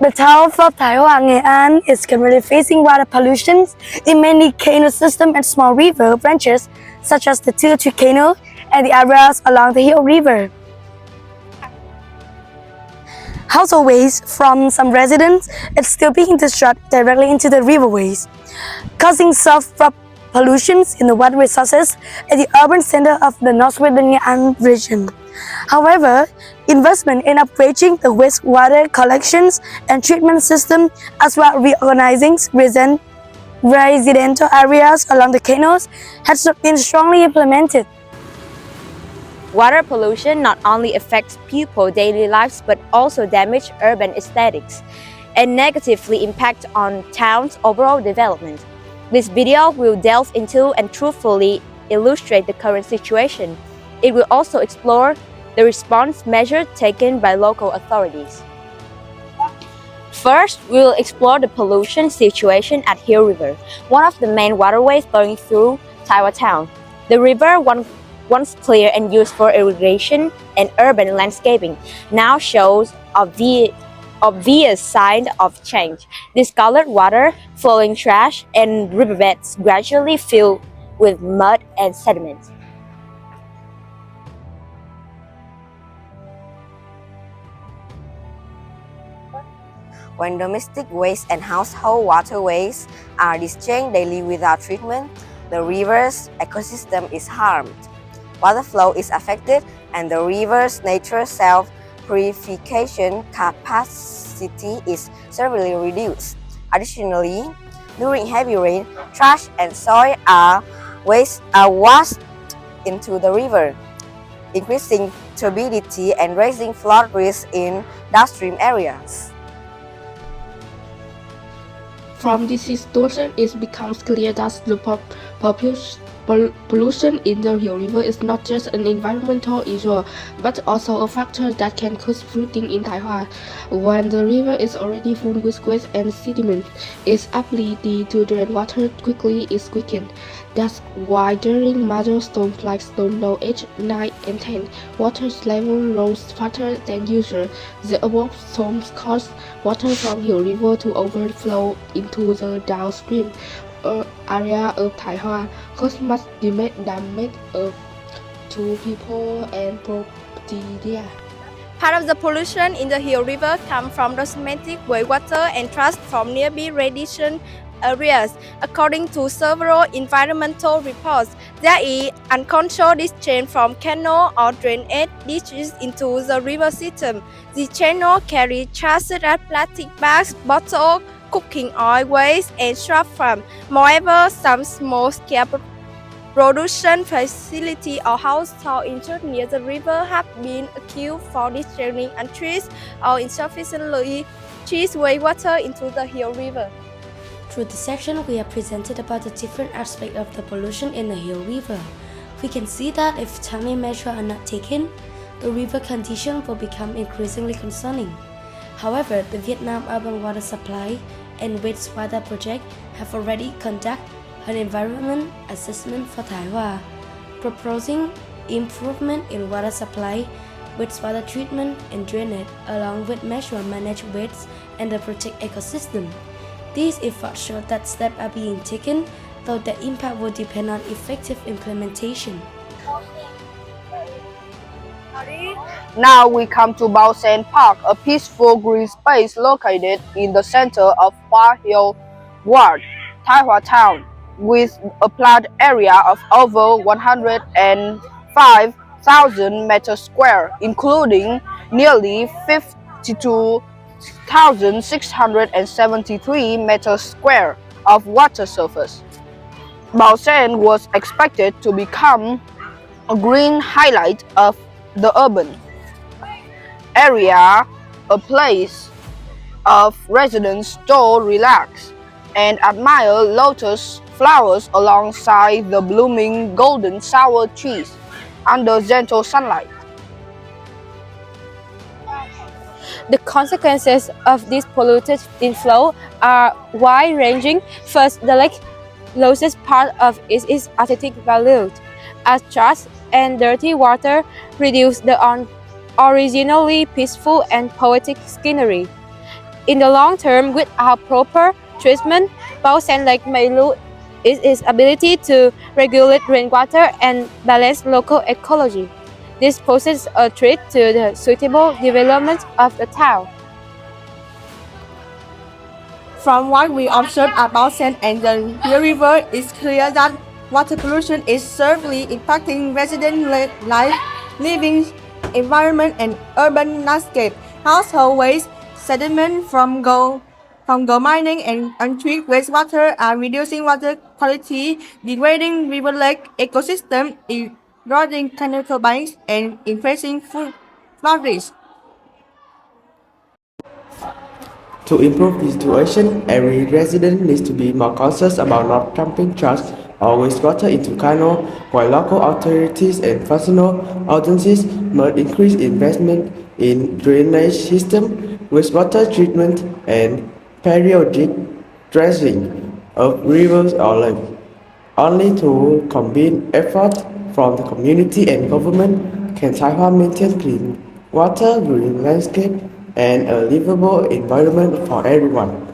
The town of Thái is currently facing water pollution in many canal systems and small river branches, such as the Teochew Canal and the areas along the Hill River. Household waste from some residents is still being discharged directly into the riverways, causing sulfur pollution in the water resources at the urban center of the northwestern region. However, investment in upgrading the wastewater collections and treatment system, as well as reorganizing residential areas along the canals, has not been strongly implemented. Water pollution not only affects people's daily lives but also damages urban aesthetics and negatively impacts on towns' overall development. This video will delve into and truthfully illustrate the current situation. It will also explore the response measures taken by local authorities. First, we will explore the pollution situation at Hill River, one of the main waterways flowing through Thái town. The river, once clear and used for irrigation and urban landscaping, now shows obvious signs of change. Discolored water, flowing trash, and riverbeds gradually fill with mud and sediment. When domestic waste and household waterways are discharged daily without treatment, the river's ecosystem is harmed. Water flow is affected and the river's natural self-purification capacity is severely reduced. Additionally, during heavy rain, trash and soil are washed into the river, increasing turbidity and raising flood risk in downstream areas. From this situation, it becomes clear that the pollution in the Hill River is not just an environmental issue, but also a factor that can cause flooding in Thái. When the river is already full with waste and sediment, its ability to drain water quickly is weakened. That's why during major storms like Storm 8, 9, and 10, water level rose faster than usual. The above storms caused water from Hill River to overflow into the downstream area of Thái, causing much damage to people and property there. Part of the pollution in the Hill River comes from domestic wastewater and trash from nearby radiation areas. According to several environmental reports, there is uncontrolled discharge from canal or drainage ditches into the river system. The channel carry trash such as plastic bags, bottles, cooking oil waste, and scrap farm. Moreover, some small-scale production facility or household interest near the river have been accused for discharging untreated or insufficiently treated wastewater into the Hill River. Through this section, we have presented about the different aspects of the pollution in the Hill River. We can see that if timely measures are not taken, the river condition will become increasingly concerning. However, the Vietnam Urban Water Supply and Wastewater Project have already conducted an environment assessment for Thái, proposing improvement in water supply, wastewater treatment and drainage, along with measures to manage waste and the protect ecosystem. These efforts show that steps are being taken, though the impact will depend on effective implementation. Now we come to Bao Sen Park, a peaceful green space located in the center of Hoa Hill Ward, Thái town, with a planned area of over 105,000 meters square, including nearly 52,673 meters square of water surface. Bao Sen was expected to become a green highlight of the urban area, a place of residents to relax and admire lotus flowers alongside the blooming golden sour trees under gentle sunlight. The consequences of this polluted inflow are wide-ranging. First, the lake loses part of its aesthetic value, as trash and dirty water reduce the originally peaceful and poetic scenery. In the long term, without proper treatment, Bausen Lake may lose its ability to regulate rainwater and balance local ecology. This poses a threat to the suitable development of the town. From what we observed at Bausen and the Hill River, it's clear that water pollution is severely impacting resident life, living environment, and urban landscape. Household waste, sediment from gold mining, and untreated wastewater are reducing water quality, degrading river lake ecosystem, eroding canal banks, and increasing flood risk. To improve the situation, every resident needs to be more conscious about not dumping trash or wastewater into canal, while local authorities and personal agencies must increase investment in drainage system, wastewater treatment, and periodic dredging of rivers or lakes. Only through combined efforts from the community and government can Taiwan maintain clean water, green landscape, and a livable environment for everyone.